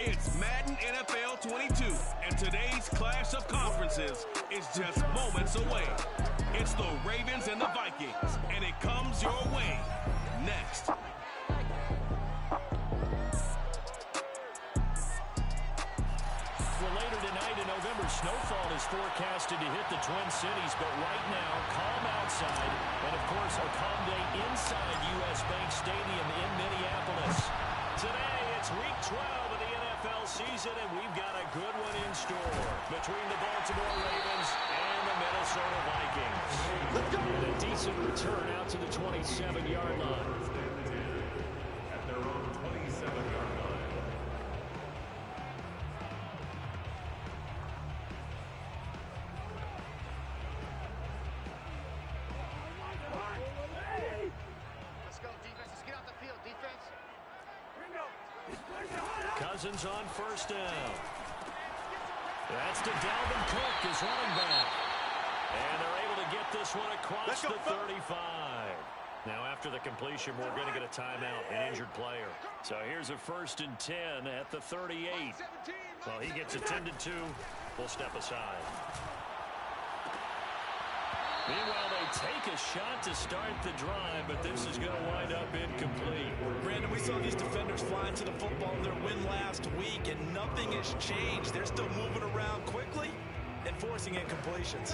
It's Madden NFL 22, and today's clash of conferences is just moments away. It's the Ravens and the Vikings, and it comes your way next. Well, later tonight in November, snowfall is forecasted to hit the Twin Cities, but right now, calm outside, and of course, a calm day inside U.S. Bank Stadium in Minneapolis. Today, it's Week 12 of the NFL season, and we've got a good one in store between the Baltimore Ravens and the Minnesota Vikings. And a decent return out to the 27-yard line. At their own 27-yard line. Cousins on first down. That's to Dalvin Cook, his running back. And they're able to get this one across the 35. Now, after the completion, we're going to get a timeout, an injured player. So here's a 1st and 10 at the 38. Well, he gets attended to. We'll step aside. Meanwhile, they take a shot to start the drive, but this is going to wind up incomplete. Brandon, we saw these defenders flying to the football in their win last week, and nothing has changed. They're still moving around quickly and forcing incompletions.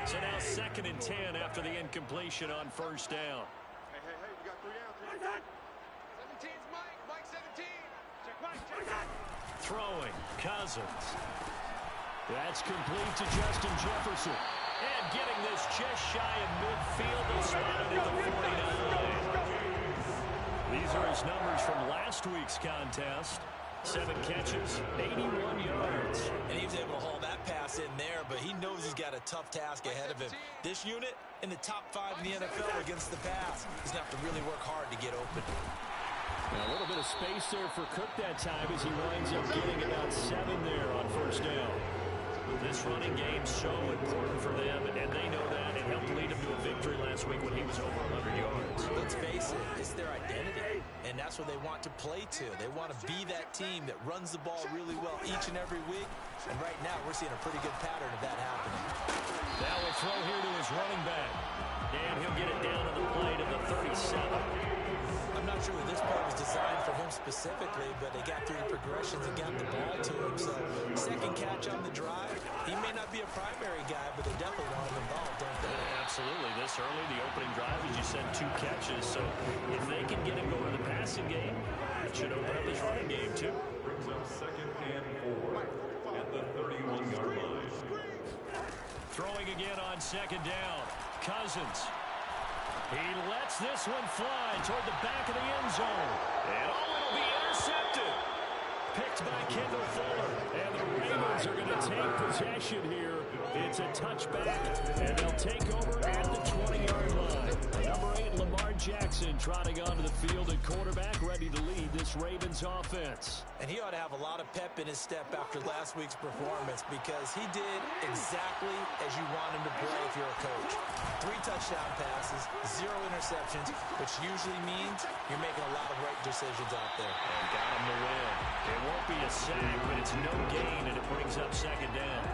So now 2nd and 10 after the incompletion on first down. Hey, we got 3 down. 17's Mike. Mike 17. Check Mike. Throwing, Cousins. That's complete to Justin Jefferson. And getting this just shy of midfield, they spotted at the 49. These are his numbers from last week's contest. 7 catches, 81 yards. And he was able to haul that pass in there, but he knows he's got a tough task ahead of him. This unit in the top 5 in the NFL against the pass. He's going to have to really work hard to get open. And a little bit of space there for Cook that time as he winds up getting about 7 there on first down. This running game's so important for them, and they know that. It helped lead them to a victory last week when he was over 100 yards. Let's face it, it's their identity, and that's what they want to play to. They want to be that team that runs the ball really well each and every week, and right now we're seeing a pretty good pattern of that happening. Now a throw here to his running back, and he'll get it down on the play to the 37. I'm not sure that this play was designed for him specifically, but they got through the progressions and got the ball to him. So, 2nd catch on the drive. He may not be a primary guy, but they definitely want him involved, don't they? Absolutely. This early, the opening drive, as you said, 2 catches. So, if they can get him going to the passing game, it should open up his running game, too. Brings up 2nd and 4 at the 31-yard line. Throwing again on 2nd down. Cousins. He lets this one fly toward the back of the end zone. And it'll be intercepted. Picked by Kendall Fuller. And the Ravens are going to take possession here. It's a touchback, and they'll take over at the 20-yard line. Number 8, Lamar Jackson, trotting onto the field at quarterback, ready to lead this Ravens offense. And he ought to have a lot of pep in his step after last week's performance, because he did exactly as you want him to play if you're a coach. 3 touchdown passes, 0 interceptions, which usually means you're making a lot of right decisions out there. And got him to win. It won't be a sack, but it's no gain, and it brings up 2nd down.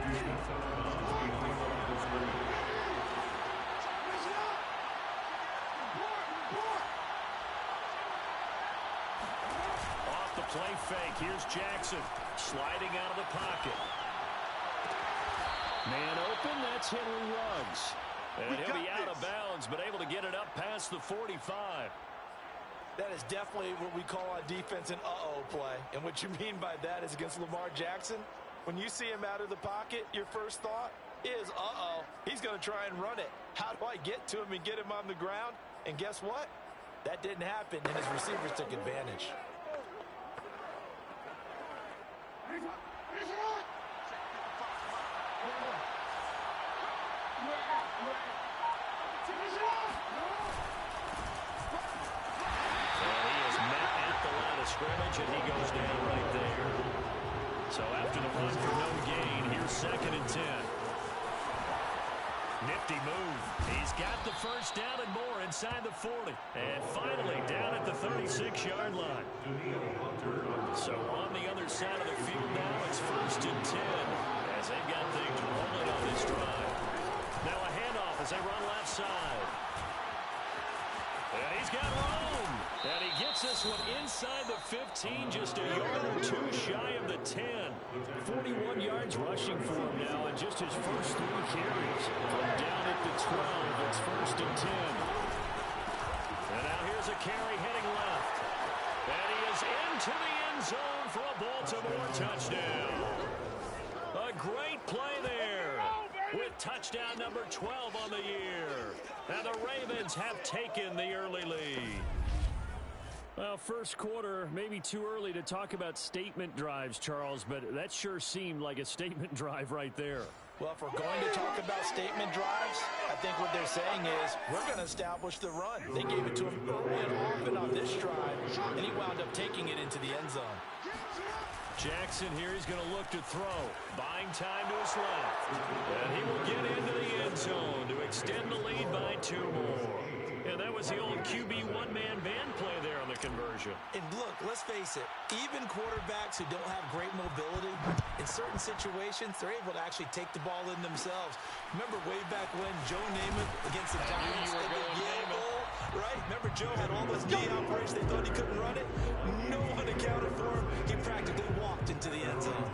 Off the play fake, here's Jackson sliding out of the pocket. Man open, that's Henry Ruggs. And he'll be out of bounds, but able to get it up past the 45. That is definitely what we call on defense an uh-oh play. And what you mean by that is against Lamar Jackson, when you see him out of the pocket, your first thought is, uh-oh, he's going to try and run it. How do I get to him and get him on the ground? And guess what? That didn't happen, and his receivers took advantage. Scrimmage, and he goes down right there. So after the run for no gain, here's 2nd and 10. Nifty move. He's got the first down and more inside the 40. And finally down at the 36-yard line. So on the other side of the field now, it's 1st and 10 as they've got things rolling on this drive. Now a handoff as they run left side. And he's got room. And he gets this one inside the 15, just a yard or two shy of the 10. 41 yards rushing for him now, and just his first 3 carries. From down at the 12, it's 1st and 10. And now here's a carry heading left. And he is into the end zone for a Baltimore touchdown. A great play there with touchdown number 12 on the year. And the Ravens have taken the early lead. Well, first quarter, maybe too early to talk about statement drives, Charles, but that sure seemed like a statement drive right there. Well, if we're going to talk about statement drives, I think what they're saying is we're going to establish the run. They gave it to him early and often on this drive, and he wound up taking it into the end zone. Jackson here is going to look to throw. Buying time to his left. And he will get into the end zone to extend the lead by 2 more. And that was the old QB one-man band play there on the conversion. And look, let's face it, even quarterbacks who don't have great mobility, in certain situations, they're able to actually take the ball in themselves. Remember way back when Joe Namath against the Giants in the Yale Bowl, right? Remember Joe had all those knee operations, they thought he couldn't run it? No one accounted for him. He practically walked into the end zone.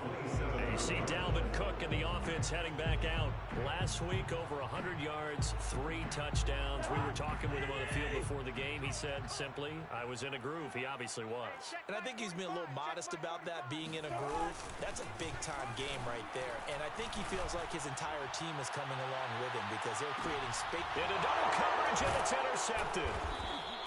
And you see Dalvin Cook and the offense heading back out. Last week, over 100 yards, 3 touchdowns. We were talking with him on the field before the game. He said simply, I was in a groove. He obviously was. And I think he's been a little modest about that, being in a groove. That's a big-time game right there. And I think he feels like his entire team is coming along with him because they're creating space. Into double coverage, and it's intercepted.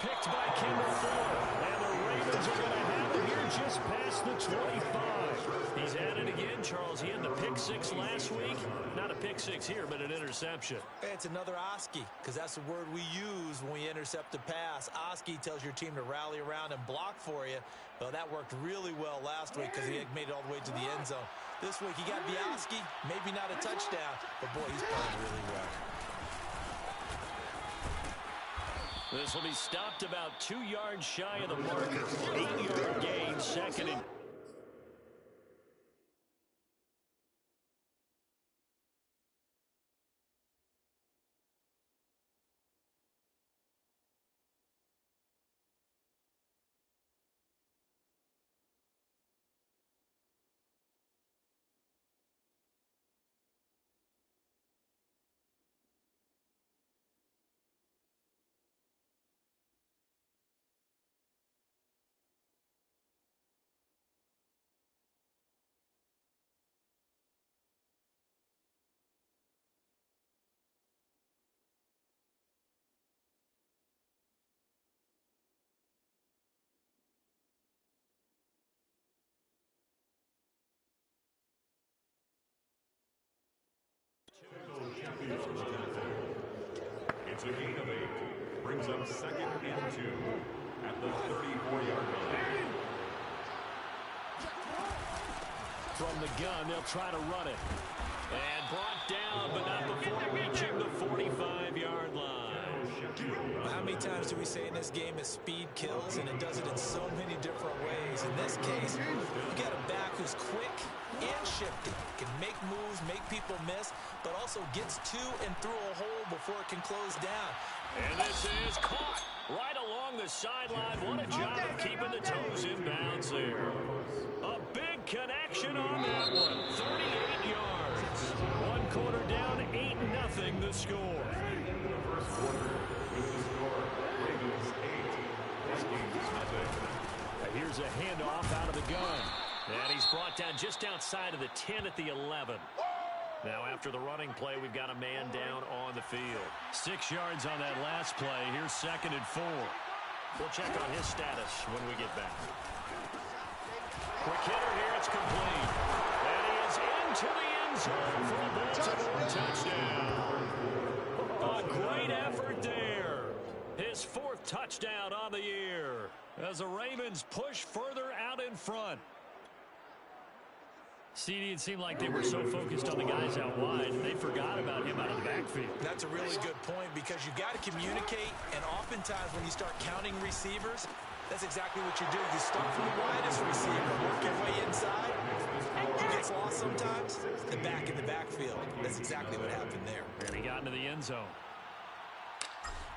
Picked by Kendall Fuller. And the Ravens are going to have him here just past the 25. He's at it again, Charles. He had the pick 6 last week. Not a pick 6 here, but an interception. It's another Oski, because that's the word we use when we intercept a pass. Oski tells your team to rally around and block for you. Well, that worked really well last week because he had made it all the way to the end zone. This week, he got the Oski, maybe not a touchdown, but boy, he's playing really well. This will be stopped about 2 yards shy of the marker. 8-yard gain, 2nd and... It's a gain of 8. Brings up 2nd and 2 at the 34-yard line. From the gun, they'll try to run it. And brought down, but not before reaching the 45-yard line. How many times do we say in this game is speed kills, and it does it in so many different ways. In this case, we've got a back who's quick and shifty, can make moves, make people miss, but also gets to and through a hole before it can close down. And this is caught right along the sideline. What a job of keeping the toes in bounds there. A big connection on that one. 38 yards. 1 quarter down, 8-0 the score. First quarter with the score, Ravens 8, Vikings nothing. Here's a handoff out of the gun. And he's brought down just outside of the 10 at the 11. Now after the running play, we've got a man down on the field. 6 yards on that last play. Here's 2nd and 4. We'll check on his status when we get back. Quick hitter here, it's complete. And he is into the end zone for a Baltimore touchdown. A great effort there. His 4th touchdown on the year as the Ravens push further out in front. CD, it seemed like they were so focused on the guys out wide, they forgot about him out of the backfield. That's a really good point because you got to communicate, and oftentimes when you start counting receivers, that's exactly what you do. You start from the widest receiver, work your way inside. Who gets lost sometimes? The back in the backfield. That's exactly what happened there. And he got into the end zone.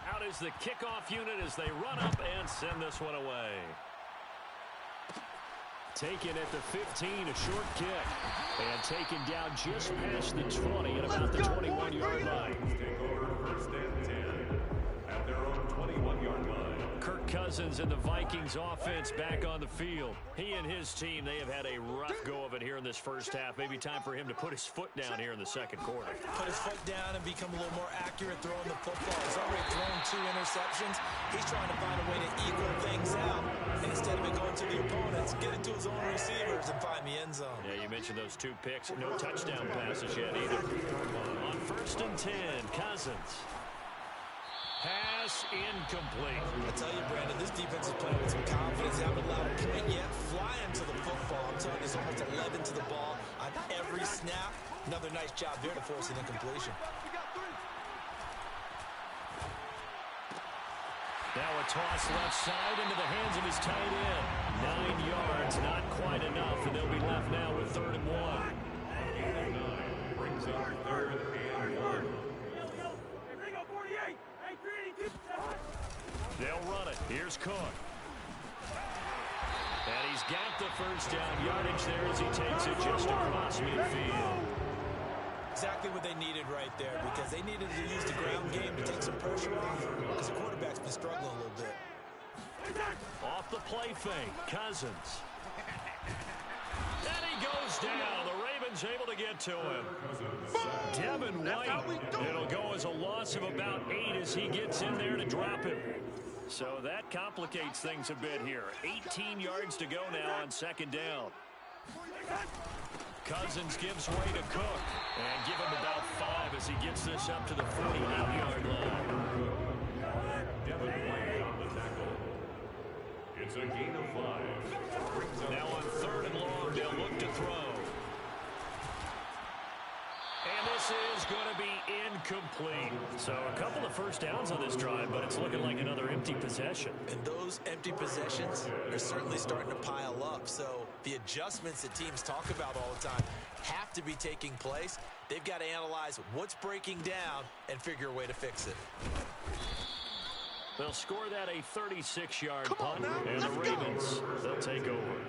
Out is the kickoff unit as they run up and send this one away. Taken at the 15, a short kick. And taken down just past the 20 at about the 21-yard line. Take over first and 10 at their own 21-yard line. Kirk Cousins and the Vikings offense back on the field. He and his team, they have had a rough go of it here in this first half. Maybe time for him to put his foot down here in the second quarter. Put his foot down and become a little more accurate throwing the football. He's already thrown 2 interceptions. He's trying to find a way to equal things out. And instead of it going to the opponents, get it to his own receivers and find the end zone. Yeah, you mentioned those 2 picks. No touchdown passes yet either. On first and 10, Cousins. Pass incomplete. I tell you, Brandon, this defense is playing with some confidence. They haven't allowed a point yet. Flying to the football. I'm telling you, it's almost 11 to the ball on every snap. Another nice job there to force an incompletion. Now a toss left side into the hands of his tight end. 9 yards, not quite enough, and they'll be left now with 3rd and 1. Brings up 3rd and 1. They'll run it. Here's Cook. And he's got the first down yardage there as he takes it just across midfield. Exactly what they needed right there because they needed to use the ground game to take some pressure off because the quarterback's been struggling a little bit. Off the play fake, Cousins. And he goes down. The Ravens able to get to him. Devin White. It'll go as a loss of about 8 as he gets in there to drop him. So that complicates things a bit here. 18 yards to go now on 2nd down. Cousins gives way to Cook. And give him about 5 as he gets this up to the 49-yard line. Devin White on the tackle. It's a gain of 5. Now on 3rd and long, they'll look to throw. And this is going to be incomplete. So a couple of first downs on this drive, but it's looking like another empty possession. And those empty possessions are certainly starting to pile up. So the adjustments that teams talk about all the time have to be taking place. They've got to analyze what's breaking down and figure a way to fix it. They'll score that a 36-yard punt, and the Ravens, they'll take over.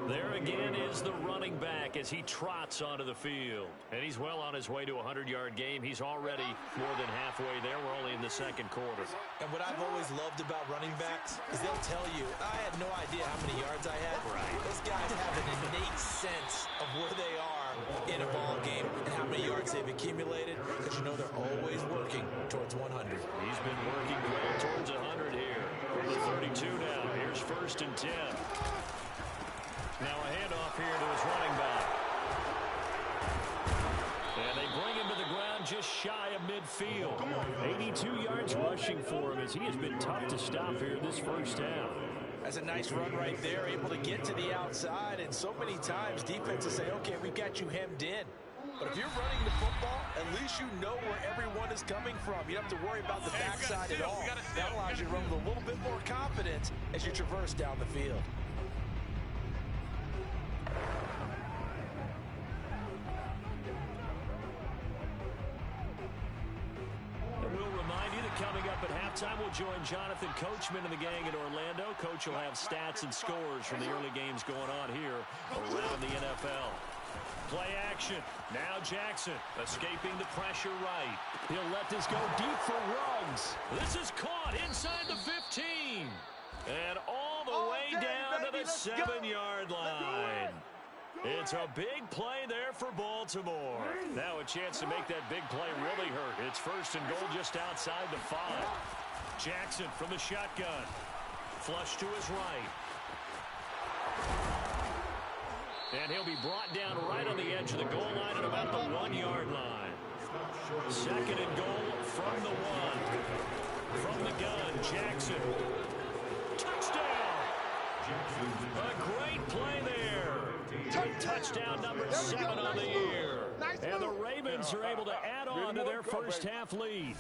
There again is the running back as he trots onto the field. And he's well on his way to a 100-yard game. He's already more than halfway there. We're only in the second quarter. And what I've always loved about running backs is they'll tell you, I had no idea how many yards I had. Right. Those guys have an innate sense of where they are in a ball game and how many yards they've accumulated because you know they're always working towards 100. He's been working well towards 100 here. From the 32 now. Here's 1st and 10. Now a handoff here to his running back. And they bring him to the ground just shy of midfield. 82 yards rushing for him as he has been tough to stop here this first half. That's a nice run right there, able to get to the outside. And so many times defenses say, okay, we've got you hemmed in. But if you're running the football, at least you know where everyone is coming from. You don't have to worry about the backside at all. That allows you to run with a little bit more confidence as you traverse down the field. Coming up at halftime, we'll join Jonathan Coachman and the gang in Orlando. Coach will have stats and scores from the early games going on here around the NFL. Play action. Now Jackson escaping the pressure right. He'll let this go deep for Ruggs. This is caught inside the 15. And all the way down to the 7-yard line. It's a big play there for Baltimore. Now a chance to make that big play really hurt. It's 1st and goal just outside the 5. Jackson from the shotgun. Flush to his right. And he'll be brought down right on the edge of the goal line at about the 1-yard line. 2nd and goal from the 1. From the gun, Jackson. Touchdown! A great play there. Touchdown number 7 on the year. And the Ravens are able to add on to their first half lead.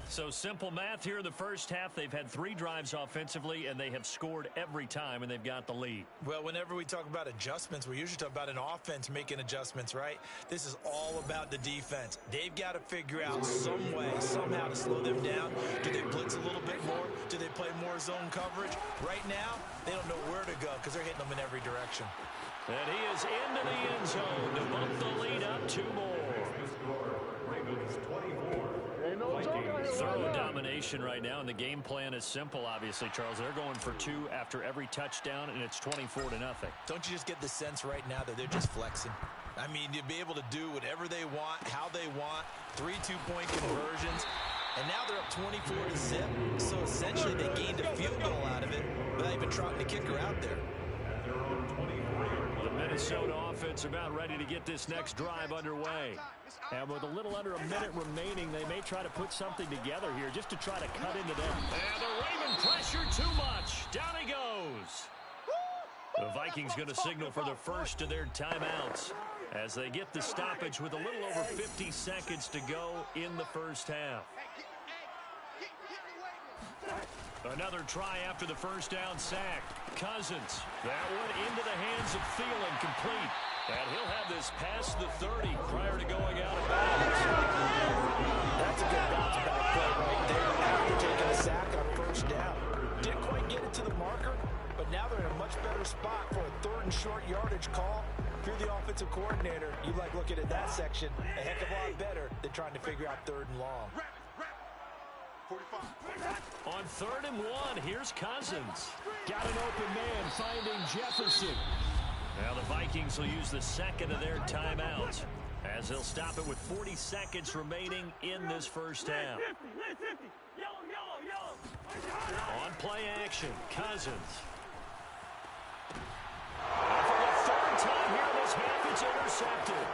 So simple math here in the first half. They've had 3 drives offensively, and they have scored every time, and they've got the lead. Well, whenever we talk about adjustments, we usually talk about an offense making adjustments, right? This is all about the defense. They've got to figure out some way, somehow to slow them down. Do they blitz a little bit more? Do they play more zone coverage? Right now, they don't know where to go because they're hitting them in every direction. And he is into the end zone to bump the lead up 2 more. Ravens 24. Thorough domination right now, and the game plan is simple, obviously, Charles. They're going for 2 after every touchdown, and it's 24-0. Don't you just get the sense right now that they're just flexing? I mean, you'd be able to do whatever they want, how they want, 3 two-point conversions, and now they're up 24-0. So essentially they gained a field goal out of it without even trotting the kicker out there. The Minnesota offense about ready to get this next drive underway. And with a little under a minute remaining, they may try to put something together here just to try to cut into them. And the Raven pressure too much. Down he goes. The Vikings going to signal for the first of their timeouts as they get the stoppage with a little over 50 seconds to go in the first half. Another try after the first down sack. Cousins. That one into the hands of Thielen, complete. And he'll have this past the 30 prior to going out of bounds. That's a good bounce back play right there after taking a sack on first down. Didn't quite get it to the marker, but now they're in a much better spot for a 3rd and short yardage call. If you're the offensive coordinator, you like looking at that section a heck of a lot better than trying to figure out 3rd and long. 45. On 3rd and 1, here's Cousins. Got an open man finding Jefferson. Now the Vikings will use the second of their timeouts as they'll stop it with 40 seconds remaining in this first half. On play action, Cousins. And for the 3rd time here in this half, it's intercepted.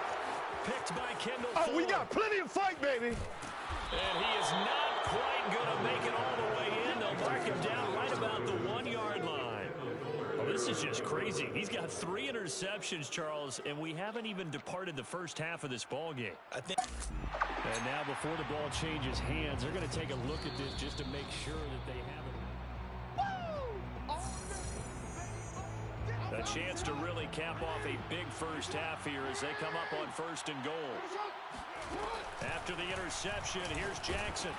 Picked by Kendall Fuller. We got plenty of fight, baby. And he is not quite going to make it all the way in. They'll mark him down right about the 1-yard line. Oh, this is just crazy. He's got 3 interceptions, Charles, and we haven't even departed the first half of this ball game. And now before the ball changes hands, they're going to take a look at this just to make sure that they have it. A chance to really cap off a big first half here as they come up on 1st and goal. After the interception, here's Jackson.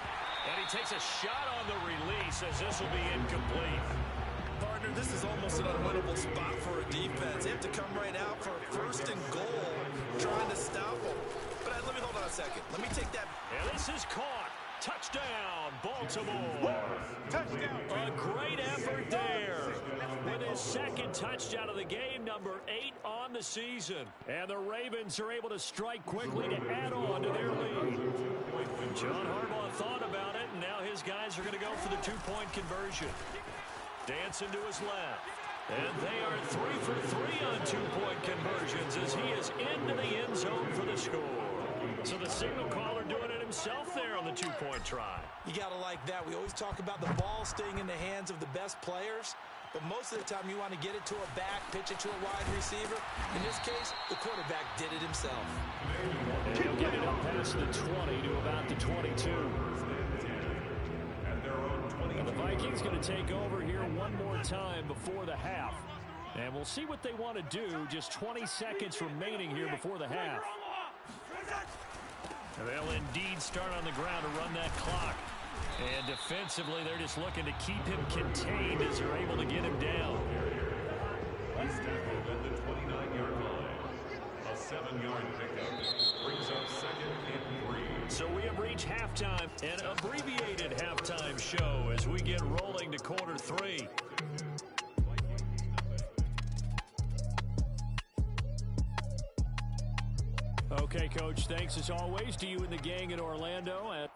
And he takes a shot on the release as this will be incomplete. Partner, this is almost an unwinnable spot for a defense. They have to come right out for a 1st and goal, trying to stop them. But let me hold on a second. Let me take that. And this is caught. Touchdown, Baltimore. Touchdown. A great effort there. With his 2nd touchdown of the game, number 8 on the season. And the Ravens are able to strike quickly to add on to their lead. John Harbaugh thought about it, and now his guys are going to go for the 2-point conversion. Dancing to his left. And they are 3 for 3 on 2-point conversions as he is into the end zone for the score. So the signal caller doing it himself there on the 2-point try. You got to like that. We always talk about the ball staying in the hands of the best players, but most of the time you want to get it to a back, pitch it to a wide receiver. In this case, the quarterback did it himself. And he'll get it up past the 20 to about the 22. And the Vikings going to take over here one more time before the half. And we'll see what they want to do. Just 20 seconds remaining here before the half. And they'll indeed start on the ground to run that clock. And defensively, they're just looking to keep him contained as they're able to get him down. He's tackled at the 29-yard line. A 7-yard pickup brings up 2nd and 3. So we have reached halftime, an abbreviated halftime show as we get rolling to quarter 3. Okay, Coach, thanks as always to you and the gang in Orlando.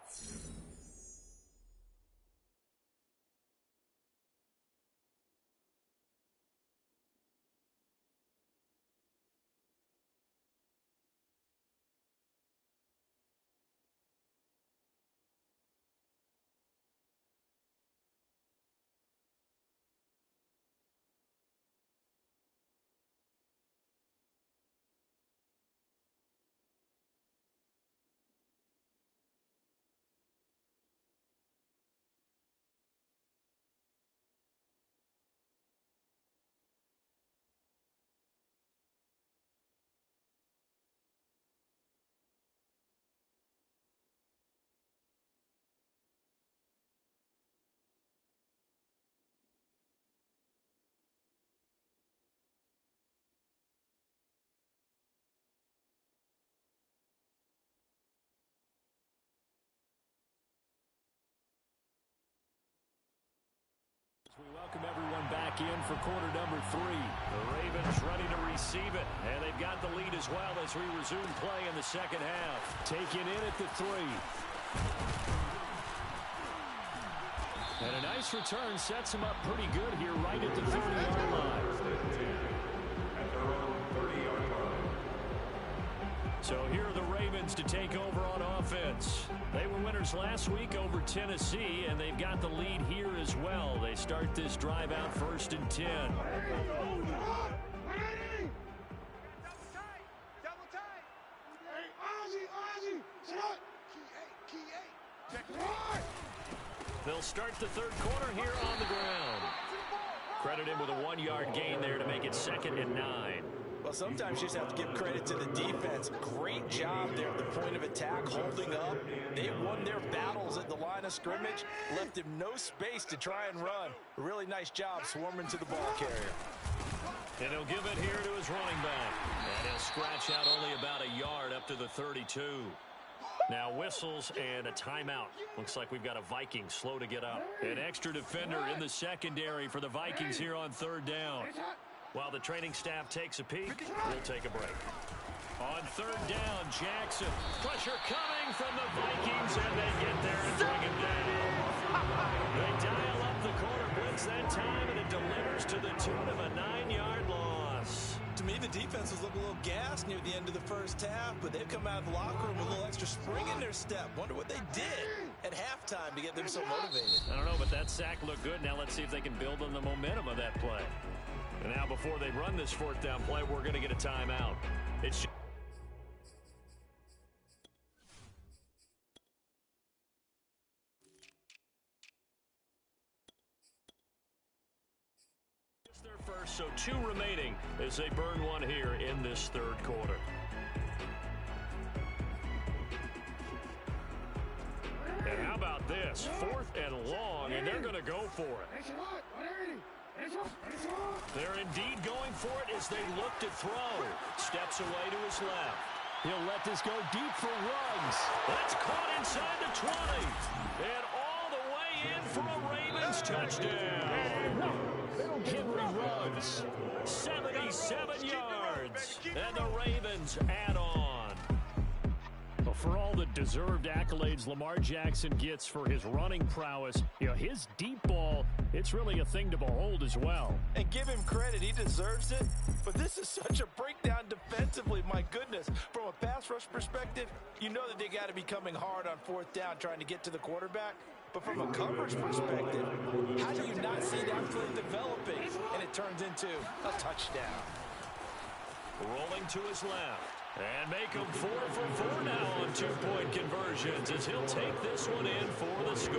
We welcome everyone back in for quarter number 3. The Ravens ready to receive it, and they've got the lead as well as we resume play in the second half. Taking in at the 3. And a nice return sets him up pretty good here right at the 30-yard line. At their own 30-yard line. So here are the Ravens to take over on offense. They were winners last week over Tennessee, and they've got the lead here as well. They start this drive out 1st and 10. Double tight. They'll start the third quarter here on the ground. Credit him with a 1-yard gain there to make it 2nd and 9. Well, sometimes you just have to give credit to the defense. Great job there at the point of attack, holding up. They won their battles at the line of scrimmage, left him no space to try and run. A really nice job swarming to the ball carrier. And he'll give it here to his running back. And he'll scratch out only about a yard up to the 32. Now whistles and a timeout. Looks like we've got a Viking slow to get up. An extra defender in the secondary for the Vikings here on 3rd down. While the training staff takes a peek, we'll take a break. On 3rd down, Jackson. Pressure coming from the Vikings, and they get there and bring him down. They dial up the corner blitz that time, and it delivers to the tune of a 9-yard loss. To me, the defense was looking a little gassed near the end of the first half, but they've come out of the locker room with a little extra spring in their step. Wonder what they did at halftime to get them so motivated. I don't know, but that sack looked good. Now let's see if they can build on the momentum of that play. And now before they run this 4th down play, we're going to get a timeout. It's their first, so 2 remaining as they burn one here in this 3rd quarter. And how about this? 4th and long, and they're going to go for it. They're indeed going for it as they look to throw. Steps away to his left. He'll let this go deep for Ruggs. That's caught inside the 20. And all the way in for a Ravens touchdown. Henry Ruggs, 77 yards. And the Ravens add on. Well, for all the deserved accolades Lamar Jackson gets for his running prowess, his deep ball, it's really a thing to behold as well. And give him credit, he deserves it. But this is such a breakdown defensively, my goodness. From a pass rush perspective, you know that they got to be coming hard on 4th down trying to get to the quarterback. But from a coverage perspective, how do you not see that play developing? And it turns into a touchdown. Rolling to his left. And make him 4 for 4 now on 2-point conversions as he'll take this one in for the score.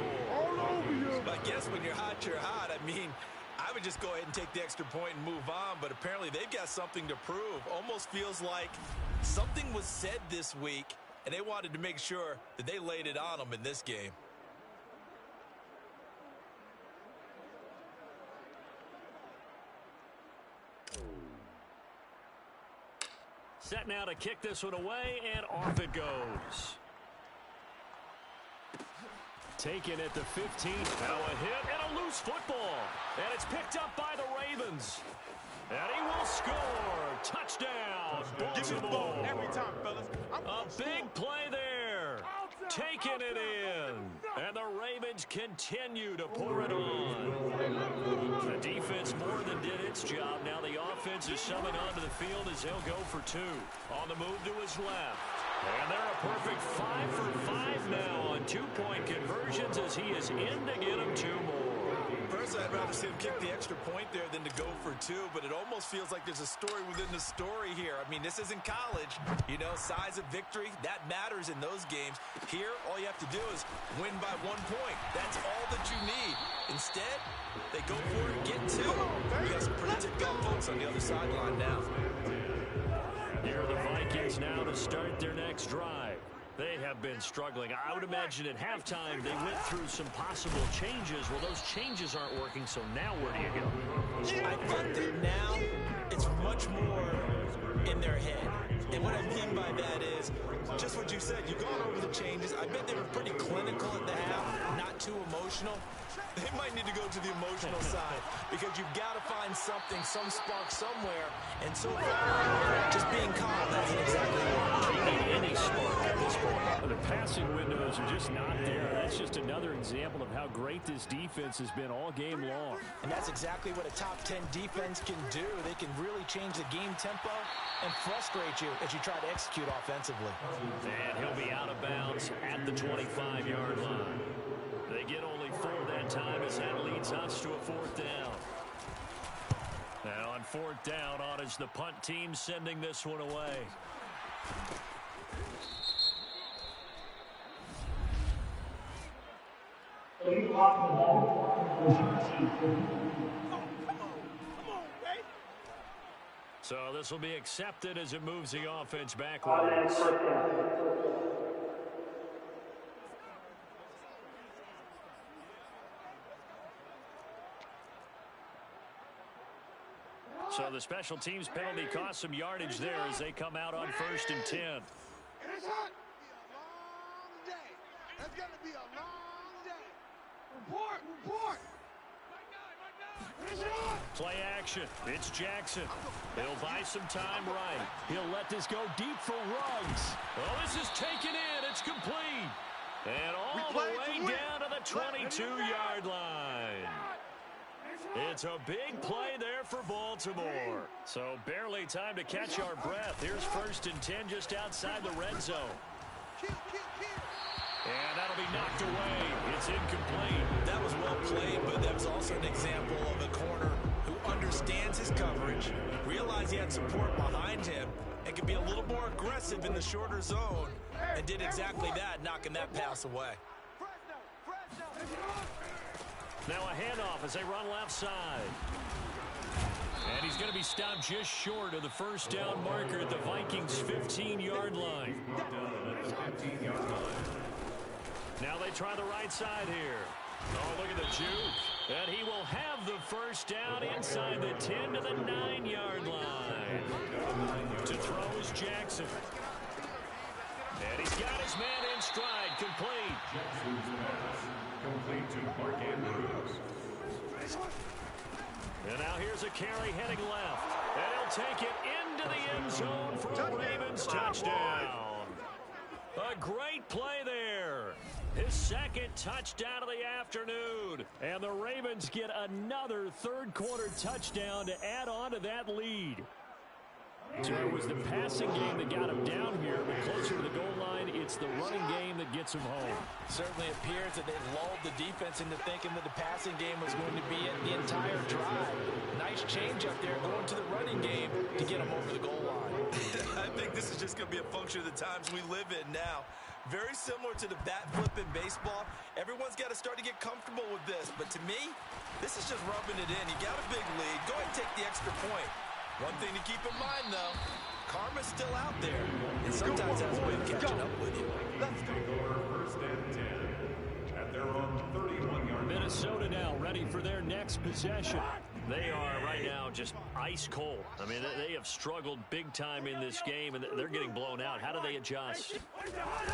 I guess when you're hot, you're hot. I mean, I would just go ahead and take the extra point and move on, but apparently they've got something to prove. Almost feels like something was said this week, and they wanted to make sure that they laid it on them in this game. Set now to kick this one away, and off it goes. Taken at the 15. Now a hit and a loose football. And it's picked up by the Ravens. And he will score. Touchdown, Baltimore. Give me the ball every time, fellas. A big play there. Taking it in. And the Ravens continue to pour it on. The defense more than did its job. Now the offense is summoned onto the field as he'll go for 2. On the move to his left. And they're a perfect 5 for 5 now on 2-point conversions as he is in to get him 2 more. Personally, I'd rather see him kick the extra point there than to go for 2, but it almost feels like there's a story within the story here. I mean, this isn't college. Size of victory, that matters in those games. Here, all you have to do is win by 1 point. That's all that you need. Instead, they go for it and get 2. We got some pretty ticked-off folks on the other sideline now. Here are the Vikings now to start their next drive. They have been struggling. I would imagine at halftime they went through some possible changes. Well, those changes aren't working, so now where do you go? I think that now it's much more in their head. And what I mean by that is just what you said. You've gone over the changes. I bet they were pretty clinical at the half, not too emotional. They might need to go to the emotional side because you've got to find something, some spark somewhere. And so far, just being calm, that isn't exactly what You need any spark at this point. The passing windows are just not there. That's just another example of how great this defense has been all game long. And that's exactly what a top 10 defense can do. They can really change the game tempo and frustrate you as you try to execute offensively. And he'll be out of bounds at the 25-yard line. They get only 4 that time as that leads us to a 4th down. Now on 4th down, on is the punt team sending this one away. So this will be accepted as it moves the offense backwards. So the special teams penalty cost some yardage there as they come out on 1st and 10. And it's hot. Long day. That's going to be a long day. Report. Play action. It's Jackson. He'll buy some time right. He'll let this go deep for Ruggs. Oh, this is taken in. It's complete. And all the way down to the 22-yard line. It's a big play there for Baltimore. So barely time to catch our breath. Here's 1st and 10 just outside the red zone. And that'll be knocked away. It's incomplete. That was well played, but that was also an example of a corner who understands his coverage, realized he had support behind him, and could be a little more aggressive in the shorter zone, and did exactly that, knocking that pass away. Now a handoff as they run left side. And he's going to be stopped just short of the 1st down marker at the Vikings' 15-yard line. Now they try the right side here. Oh, look at the juke. And he will have the 1st down inside the 10 to the 9-yard line. To throw is Jackson. And he's got his man in stride, complete. Complete to Mark Andrews. And now here's a carry heading left. And he'll take it into the end zone for a Ravens touchdown. A great play there. His 2nd touchdown of the afternoon. And the Ravens get another 3rd quarter touchdown to add on to that lead. So it was the passing game that got him down here, but closer to the goal line, it's the running game that gets him home. Certainly appears that they lulled the defense into thinking that the passing game was going to be it the entire drive. Nice change up there going to the running game to get him over the goal line. I think this is just going to be a function of the times we live in now. Very similar to the bat flip in baseball. Everyone's got to start to get comfortable with this. But to me, this is just rubbing it in. You got a big lead. Go ahead and take the extra point. One thing to keep in mind, though, karma's still out there. And sometimes has a way of catching up with you. Let's take over 1st and 10 at their own 31-yard line. Minnesota now ready for their next possession. They are right now just ice cold. I mean, they have struggled big time in this game, and they're getting blown out. How do they adjust?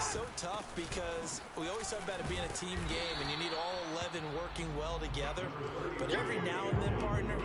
So tough because we always talk about it being a team game, and you need all 11 working well together. But every now and then, partner,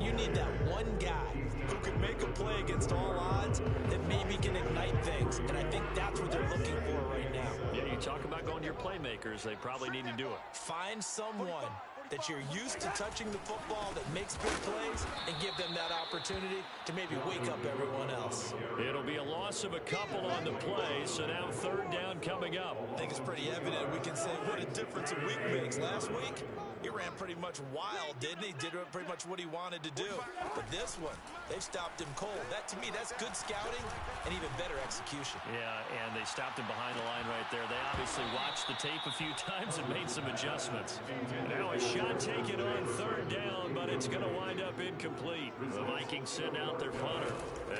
you need that one guy who can make a play against all odds that maybe can ignite things. And I think that's what they're looking for right now. Yeah, you talk about going to your playmakers. They probably need to do it. Find someone that you're used to touching the football that makes big plays and give them that opportunity to maybe wake up everyone else. It'll be a loss of a couple on the play, so now 3rd down coming up. I think it's pretty evident. We can say what a difference a week makes. Last week, he ran pretty much wild, didn't he? Did pretty much what he wanted to do. But this one, they've stopped him cold. That, to me, that's good scouting and even better execution. Yeah, and they stopped him behind the line right there. They obviously watched the tape a few times and made some adjustments. Now a shot taken on 3rd down, but it's going to wind up incomplete. The Vikings send out their punter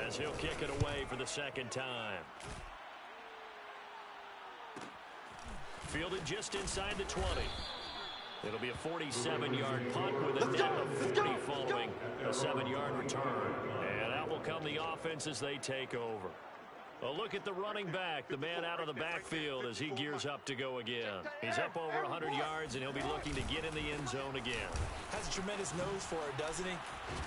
as he'll kick it away for the 2nd time. Fielded just inside the 20. It'll be a 47-yard punt with a net of 40 following a 7-yard return. And that will come the offense as they take over. A look at the running back, the man out of the backfield as he gears up to go again. He's up over 100 yards, and he'll be looking to get in the end zone again. Has a tremendous nose for it, doesn't he?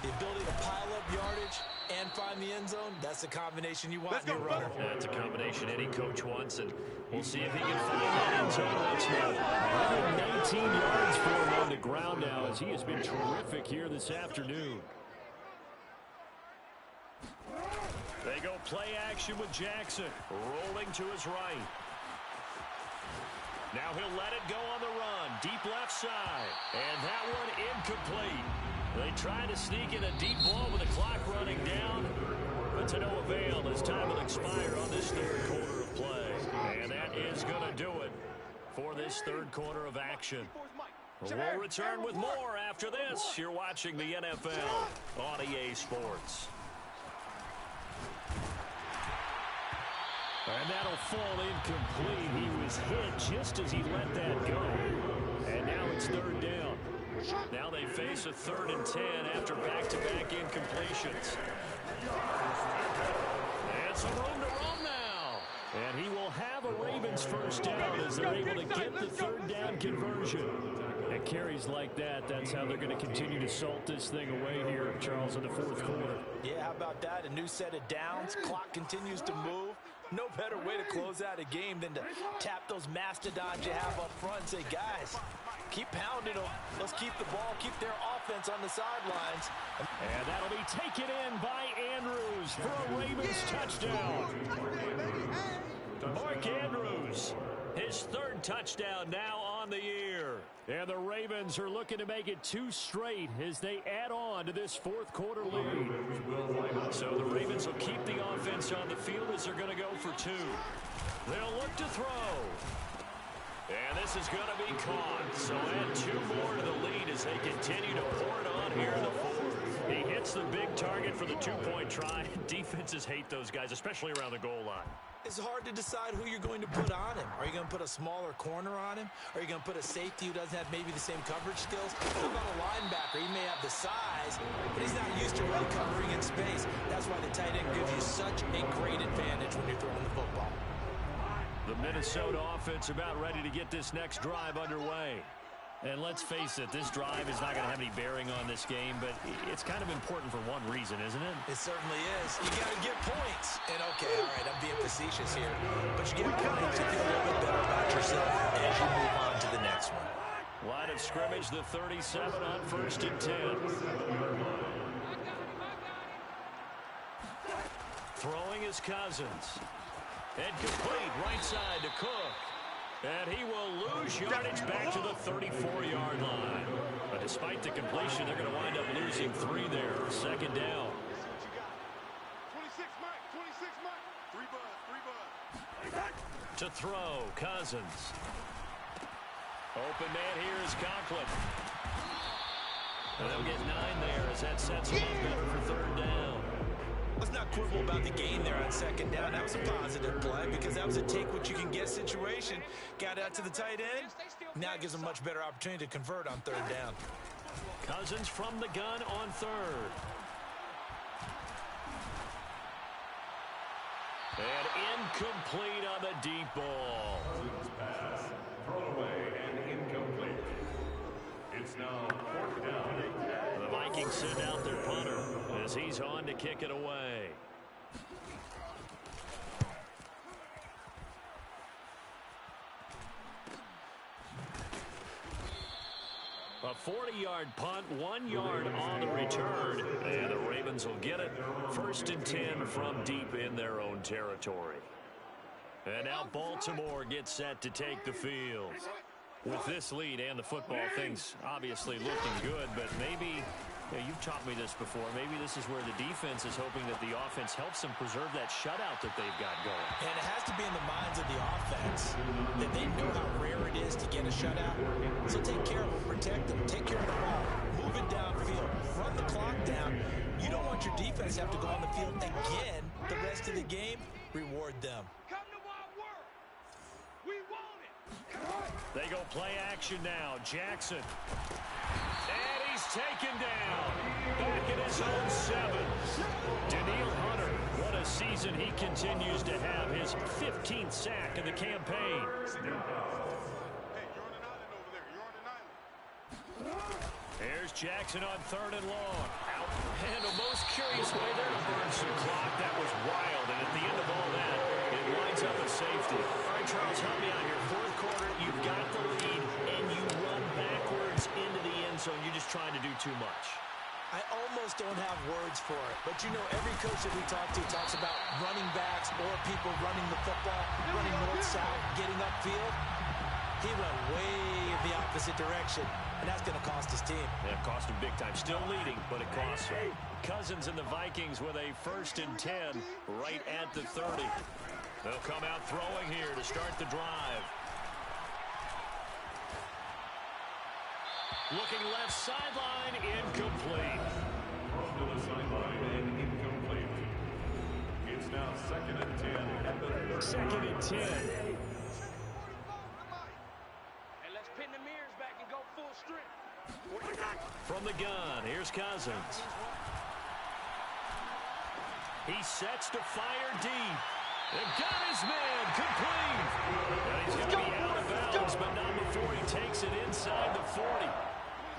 The ability to pile up yardage and find the end zone, that's the combination you want in your runner. That's a combination any coach wants, and we'll see if he can find that end zone once more. 119 yards for him on the ground now as he has been terrific here this afternoon. They go play action with Jackson, rolling to his right. Now he'll let it go on the run, deep left side, and that one incomplete. They try to sneak in a deep ball with the clock running down, but to no avail as time will expire on this third quarter of play. And that is going to do it for this third quarter of action. We'll return with more after this. You're watching the NFL on EA Sports. And that'll fall incomplete. He was hit just as he let that go. And now it's third down. Now they face a 3rd and 10 after back-to-back incompletions. And some room to run now. And he will have a Ravens first down as they're able to get the third down conversion. And carries like that, that's how they're going to continue to salt this thing away here, Charles, in the fourth quarter. Yeah, how about that? A new set of downs. Clock continues to move. No better way to close out a game than to tap those mastodons you have up front and say, guys, keep pounding them. Let's keep the ball, keep their offense on the sidelines. And that'll be taken in by Andrews for a Ravens touchdown. Mark Andrews, his 3rd touchdown now on the year. And the Ravens are looking to make it 2 straight as they add on to this fourth quarter lead. So the Ravens will keep the offense on the field as they're going to go for 2. They'll look to throw. And this is going to be caught. So add 2 more to the lead as they continue to pour it on here in the fourth. He hits the big target for the 2-point try. Defenses hate those guys, especially around the goal line. It's hard to decide who you're going to put on him. Are you going to put a smaller corner on him? Are you going to put a safety who doesn't have maybe the same coverage skills? How about a linebacker? He may have the size, but he's not used to really covering in space. That's why the tight end gives you such a great advantage when you're throwing the football. The Minnesota offense about ready to get this next drive underway. And let's face it, this drive is not going to have any bearing on this game, but it's kind of important for one reason, isn't it? It certainly is. You got to get points. And, okay, all right, I'm being facetious here, but you get points to feel a little bit better about yourself as you move on to the next one. Line of scrimmage, the 37 on 1st and 10. Throwing is Cousins. And complete, right side to Cook. And he will lose yardage back to the 34-yard line. But despite the completion, they're going to wind up losing 3 there. 2nd down. 26 Mike. 3 bud. To throw, Cousins. Open man here is Conklin. And they'll get 9 there as that sets them up better for 3rd down. Let's not quibble about the gain there on 2nd down. That was a positive play because that was a take-what-you-can-get situation. Got out to the tight end. Now it gives them a much better opportunity to convert on 3rd down. Cousins from the gun on 3rd. And incomplete on the deep ball. Pass, thrown away, and incomplete. It's now 4th down. The Vikings send out their punter as he's on to kick it away. A 40-yard punt, 1 yard on the return, and the Ravens will get it. 1st and 10 from deep in their own territory. And now Baltimore gets set to take the field. With this lead and the football, things obviously looking good, but maybe, you've taught me this before, maybe this is where the defense is hoping that the offense helps them preserve that shutout that they've got going. And it has to be in the minds of the offense that they know how rare it is to get a shutout. So take care of them, protect them, take care of the ball, move it downfield, run the clock down. You don't want your defense to have to go on the field again the rest of the game. Reward them. Come to our work. We want it. They go play action now. Jackson. And he's taken down. Back in his own 7. Daniil season, he continues to have his 15th sack of the campaign. Here's Jackson on 3rd and long. Out. And a most curious way there to burn some clock. That was wild. And at the end of all that, it lines up a safety. All right, Charles, help me out here. Fourth quarter, you've got the lead, and you run backwards into the end zone. You're just trying to do too much. I almost don't have words for it. But, you know, every coach that we talk to talks about running backs or people running the football, running north-south, getting upfield. He went way the opposite direction, and that's going to cost his team. Yeah, it cost him big time. Still leading, but it costs him. Cousins and the Vikings with a 1st and 10 right at the 30. They'll come out throwing here to start the drive. Looking left sideline, incomplete. To the sideline and incomplete. It's now 2nd and 10 at the 30. 2nd and 10. And let's pin the mirrors back and go full strength. From the gun, here's Cousins. He sets to fire deep. They've got his man, complete. And he's going to be out of bounds, but not before he takes it inside the 40.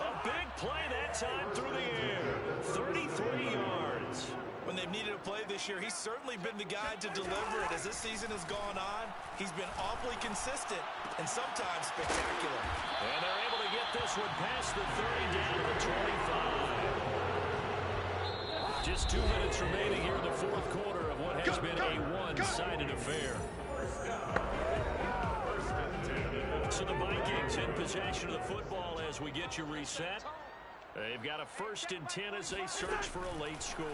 A big play that time through the air. 33 yards. When they've needed a play this year, he's certainly been the guy to deliver it. As this season has gone on, he's been awfully consistent and sometimes spectacular. And they're able to get this one past the 30 down to the 25. Just 2 minutes remaining here in the fourth quarter of what has been a one-sided affair. So the Vikings in possession of the football as we get you reset. They've got a 1st and 10 as they search for a late score.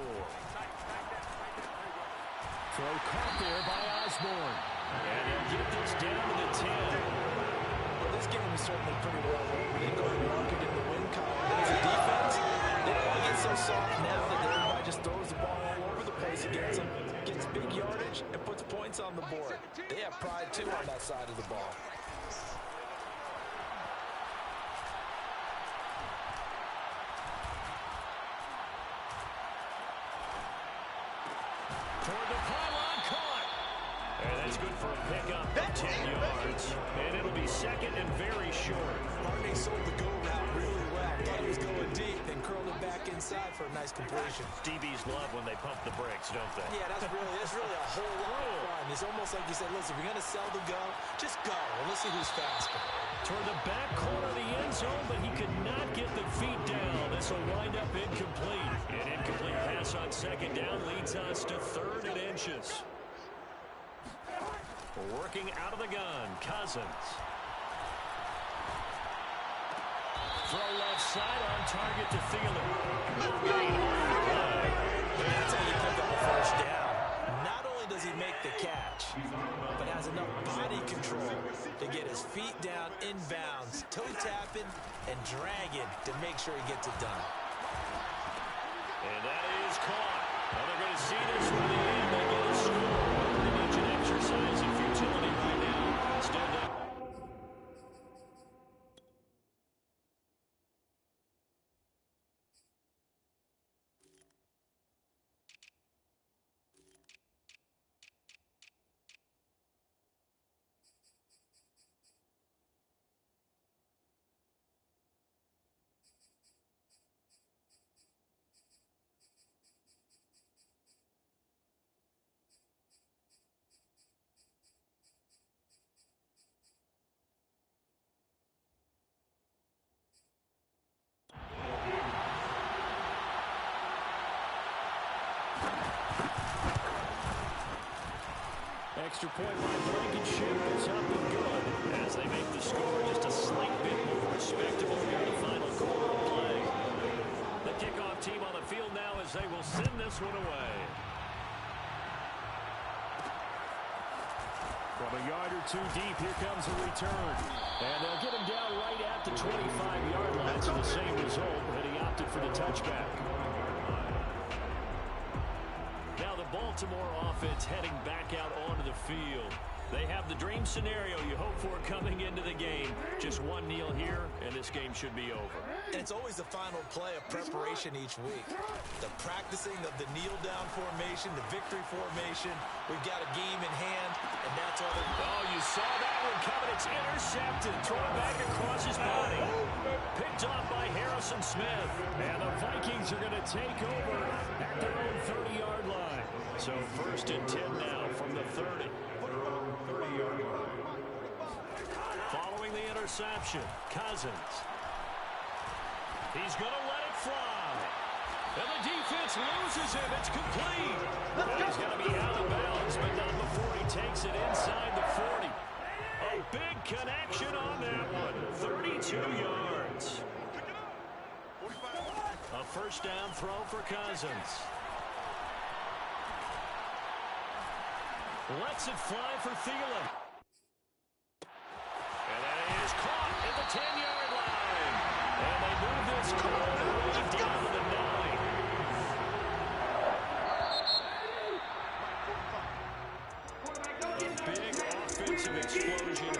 Throw caught there by Osborne. And they'll get this down to the 10. Well, this game is certainly pretty well over. They go and mark it in the win column. But as a defense, they don't want to get so soft now that everybody just throws the ball all over the place against them, gets big yardage, and puts points on the board. They have pride, too, on that side of the ball. Toward the pylon, caught. And that's good for a pickup of 10 yards. And it'll be 2nd and very short. Barney sold the go route really well. Thought he was going deep, then curled it back inside for a nice completion. DBs love when they pump the brakes, don't they? Yeah, that's really a whole lot of fun. It's almost like you said, listen, if you're going to sell the go, just go. And let's see who's faster. Toward the back corner of the end zone, but he could not get the feet down. This will wind up incomplete. An incomplete pass on 2nd down leads us to 3rd and inches. Working out of the gun, Cousins. Throw left side on target to Thielen. No gain on the play. That's how you pick up a 1st down. Not only does he make the catch, but has enough body control to get his feet down inbounds, toe tapping and dragging to make sure he gets it done. And that is caught. Now they're going to see this one in. They get a score. Pretty much an exercise in futility right now. Still there. Extra point by Blankenship is up and good as they make the score just a slight bit more respectable here in the final quarter of play. The kickoff team on the field now as they will send this one away. From a yard or two deep, here comes a return. And they'll get him down right at the 25-yard line. So the same result, but he opted for the touchback. Now the Baltimore offense heading back out onto the field. They have the dream scenario you hope for coming into the game. Just one kneel here, and this game should be over. And it's always the final play of preparation each week. The practicing of the kneel-down formation, the victory formation. We've got a game in hand, and that's all they're... Oh, you saw that one coming. It's intercepted. Thrown back across his body. Picked off by Harrison Smith. And the Vikings are going to take over at their own 30-yard line. So 1st and 10 now from the 30. Following the interception, Cousins. He's going to let it fly. And the defense loses him. It's complete. He's going to be out of bounds, but not before he takes it inside the 40. A big connection on that one. 32 yards. A first down throw for Cousins. Lets it fly for Thielen. And that is caught at the 10-yard line. And they move this call way down to the 9. A big offensive explosion